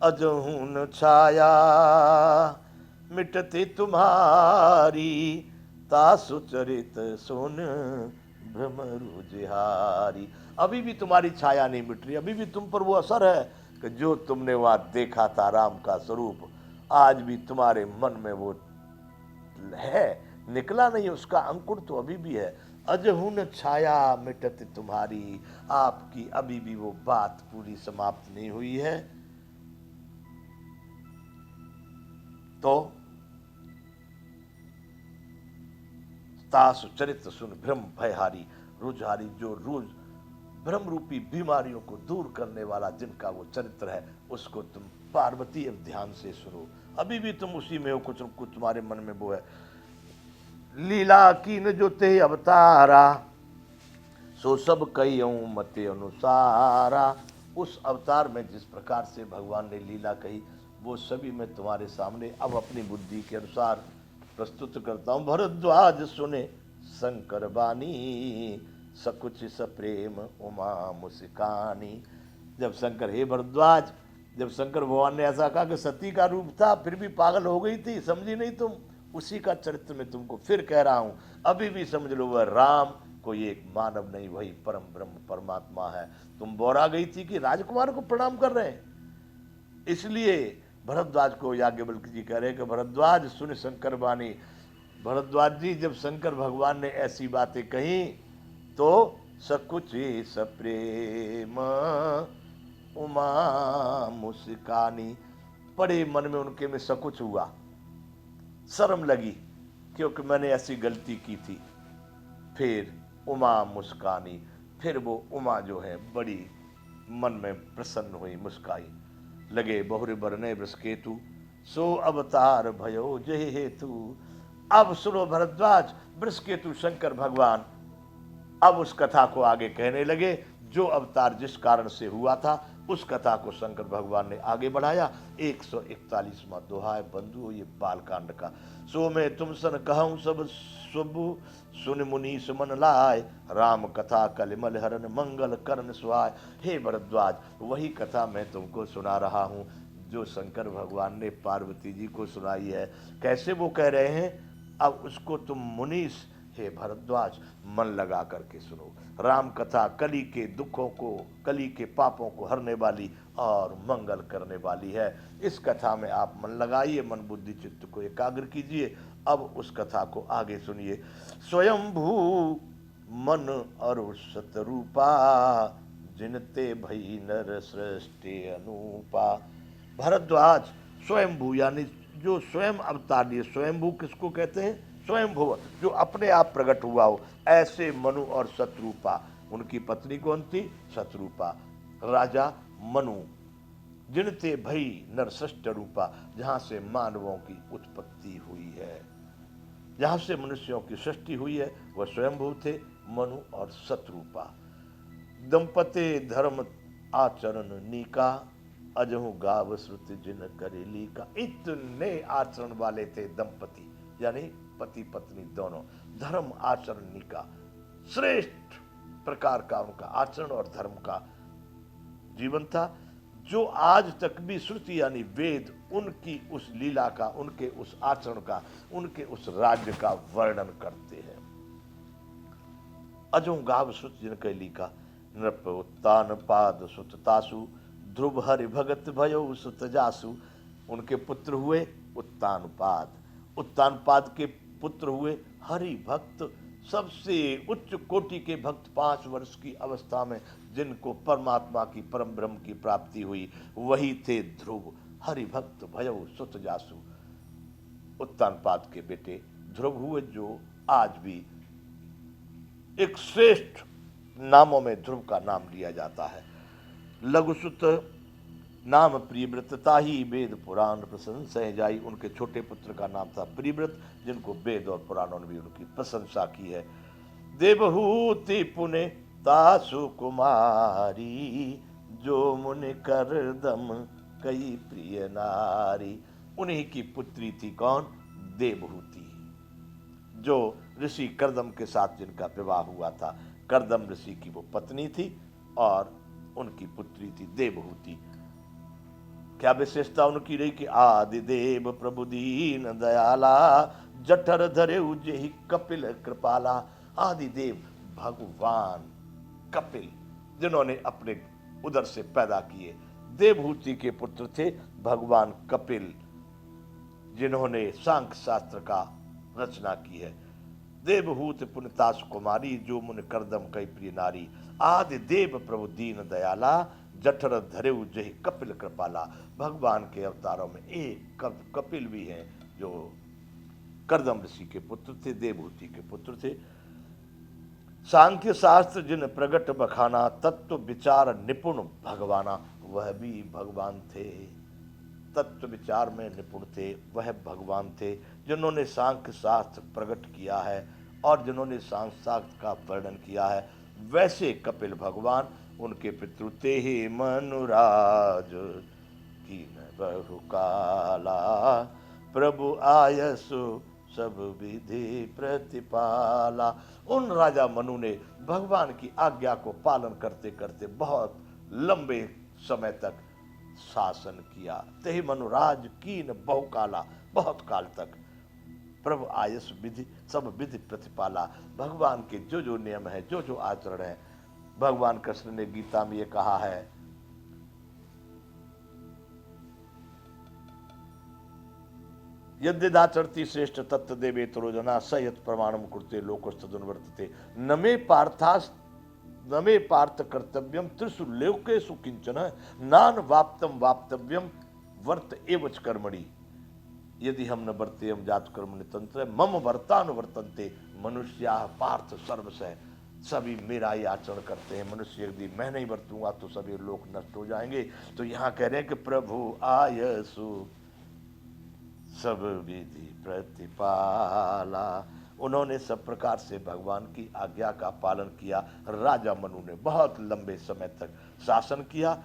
अजहू न छाया मिटती तुम्हारी, तासु चरित सुन भ्रमरु जिहारी। अभी भी तुम्हारी छाया नहीं मिट रही, अभी भी तुम पर वो असर है कि जो तुमने वहां देखा था राम का स्वरूप, आज भी तुम्हारे मन में वो है, निकला नहीं, उसका अंकुर तो अभी भी है। अजहुन छाया मिटत तुम्हारी, आपकी अभी भी वो बात पूरी समाप्त नहीं हुई है। तो तासु चरित्र सुन भ्रम भयहारी, रोजहारी, जो रोज भ्रम रूपी बीमारियों को दूर करने वाला जिनका वो चरित्र है, उसको तुम पार्वती अब ध्यान से सुनो। अभी भी तुम उसी में हो, कुछ कुछ तुम्हारे मन में वो है। लीला की न जो ते अवतारा, सो सब कई मते अनुसारा। उस अवतार में जिस प्रकार से भगवान ने लीला कही, वो सभी मैं तुम्हारे सामने अब अपनी बुद्धि के अनुसार प्रस्तुत करता हूँ। भरद्वाज सुने शंकर बानी, सकुच सप्रेम उमा मुस्कानी। जब शंकर, हे भरद्वाज, जब शंकर भगवान ने ऐसा कहा कि सती का रूप था फिर भी पागल हो गई थी, समझी नहीं तुम, उसी का चरित्र मैं तुमको फिर कह रहा हूं, अभी भी समझ लो वह राम कोई एक मानव नहीं, वही परम ब्रह्म परमात्मा है। तुम बोरा गई थी कि राजकुमार को प्रणाम कर रहे हैं, इसलिए भरद्वाज को याज्ञवल्क्य जी कह रहे हैं कि भरद्वाज सुन शंकर बानी। भरद्वाज जी, जब शंकर भगवान ने ऐसी बातें कही तो सकुच सप्रेम उमा मुस्कानी, बड़े मन में उनके में सकुच हुआ, शर्म लगी, क्योंकि मैंने ऐसी गलती की थी। फिर उमा मुस्कानी, फिर वो उमा जो है बड़ी मन में प्रसन्न हुई, मुस्काई। लगे बहुरे बरने बृषकेतु, सो अवतार भयो जय हेतु। अब सुनो भरद्वाज, बृषकेतु शंकर भगवान अब उस कथा को आगे कहने लगे, जो अवतार जिस कारण से हुआ था उस कथा को शंकर भगवान ने आगे बढ़ाया। 141वां दोहा है बंधु ये बालकांड का। सो मैं तुम सन कहूं सब शुभ, सुन मुनि सुमन लाय, राम कथा कलिमल हरन मंगल करण सुहाय। हे भरद्वाज, वही कथा मैं तुमको सुना रहा हूं जो शंकर भगवान ने पार्वती जी को सुनाई है। कैसे वो कह रहे हैं, अब उसको तुम मुनीस, हे भरद्वाज, मन लगा करके सुनो। राम कथा कली के दुखों को, कली के पापों को हरने वाली और मंगल करने वाली है। इस कथा में आप मन लगाइए, मन बुद्धि चित्त को एकाग्र कीजिए। अब उस कथा को आगे सुनिए। स्वयंभू मन और सतरूपा, जिनते भई नर सृष्टि अनूपा। भरद्वाज, स्वयंभू यानी जो स्वयं अवतार लिए, स्वयंभू किसको कहते हैं, स्वयंभू जो अपने आप प्रकट हुआ हो, ऐसे मनु और शत्रुपा, उनकी पत्नी कौन थी, शत्रुपा, राजा मनु, जिनते भई नरसष्ट रूपा, जहां से मानवों की उत्पत्ति हुई है, जहां से मनुष्यों की सृष्टि हुई है, वह स्वयंभू थे, मनु और शत्रुपा। दंपते धर्म आचरण नीका, अजहु गाव श्रुति जिन करेली का। इतने आचरण वाले थे दंपति, यानी पति पत्नी दोनों, धर्म आचरण निका, श्रेष्ठ प्रकार का उनका आचरण और धर्म का जीवन था, जो आज तक भी श्रुति यानी वेद उनकी उस लीला का, उनके उस आचरण का, उनके उस राज्य का वर्णन करते हैं। अजो गाव श्रुत जिन कैली का, नृप उत्तान पाद सुततासु, ध्रुव हरि भगत भयो सुत जासु। उनके पुत्र हुए उत्तानपाद, उत्तानपाद के पुत्र हुए हरि भक्त, सबसे उच्च कोटि के भक्त, 5 वर्ष की अवस्था में जिनको परमात्मा की परम ब्रह्म की प्राप्ति हुई, वही थे ध्रुव। हरि भक्त भयो सुत जासु, उत्तानपाद के बेटे ध्रुव हुए, जो आज भी एक श्रेष्ठ नामों में ध्रुव का नाम लिया जाता है। लघुसुत नाम प्रियव्रतता ही वेद पुराण प्रशंसा जाई। उनके छोटे पुत्र का नाम था प्रियव्रत, जिनको वेद और पुराणों ने भी उनकी प्रशंसा की है। देवहूति पुण्य तासु कुमारी, जो मुनि कर दम कई प्रिय नारी। उन्हीं की पुत्री थी कौन, देवहूति, जो ऋषि करदम के साथ जिनका विवाह हुआ था। करदम ऋषि की वो पत्नी थी और उनकी पुत्री थी देवहूति। क्या विशेषता उनकी रही कि आदि देव प्रभु दीन दयाला, जठर धरे उजेहि कपिल कृपाला। आदि देव भगवान कपिल, जिन्होंने अपने उदर से पैदा किए, देवहूति के पुत्र थे भगवान कपिल, जिन्होंने सांख्य शास्त्र का रचना की है। देवहूत पुनितास कुमारी, जो मुन करदम कई प्रिय नारी। आदि देव प्रभु दीन दयाला, जठर धरे जहि कपिल कृपाला। भगवान के अवतारों में एक कपिल भी हैं, जो करदम ऋषि के पुत्र थे, देवहूति के पुत्र थे। सांख्य शास्त्र जिन प्रगट बखाना, तत्व विचार निपुण भगवाना। वह भी भगवान थे, तत्व विचार में निपुण थे, वह भगवान थे जिन्होंने सांख्य शास्त्र प्रकट किया है और जिन्होंने सांख्य शास्त्र का वर्णन किया है। वैसे कपिल भगवान, उनके पितृ ते ही मनुराज की बहुकाला, प्रभु आयसु सब विधि प्रतिपाला। उन राजा मनु ने भगवान की आज्ञा को पालन करते करते बहुत लंबे समय तक शासन किया। ते मनुराज कीन बहुकाला, बहुत काल तक। प्रभु आयस विधि सब विधि प्रतिपाला। भगवान के जो जो नियम है, जो जो आचरण है, भगवान कृष्ण ने गीता में ये कहा है, यद्यदाचरति श्रेष्ठ तत्व देवे तरोजना, सयत प्रमाणम कुरुते लोकस्तदनुवर्तते। न मे पार्थ कर्तव्यम त्रिषु लोकेषु किंचन, नान वाप्तम वाप्तव्यम वर्त एवच कर्मणि। यदि हम न वर्तेयम जात कर्मणि तंत्र, मम वर्तानुवर्तन्ते मनुष्या पार्थ सर्वशः। सभी मेरा ही आचरण करते हैं। मनुष्य यदि मैं नहीं बरतूंगा तो सभी लोग नष्ट हो जाएंगे। तो यहाँ कह रहे हैं कि प्रभु आयसु सब विधि प्रतिपाला। उन्होंने सब प्रकार से भगवान की आज्ञा का पालन किया। राजा मनु ने बहुत लंबे समय तक शासन किया।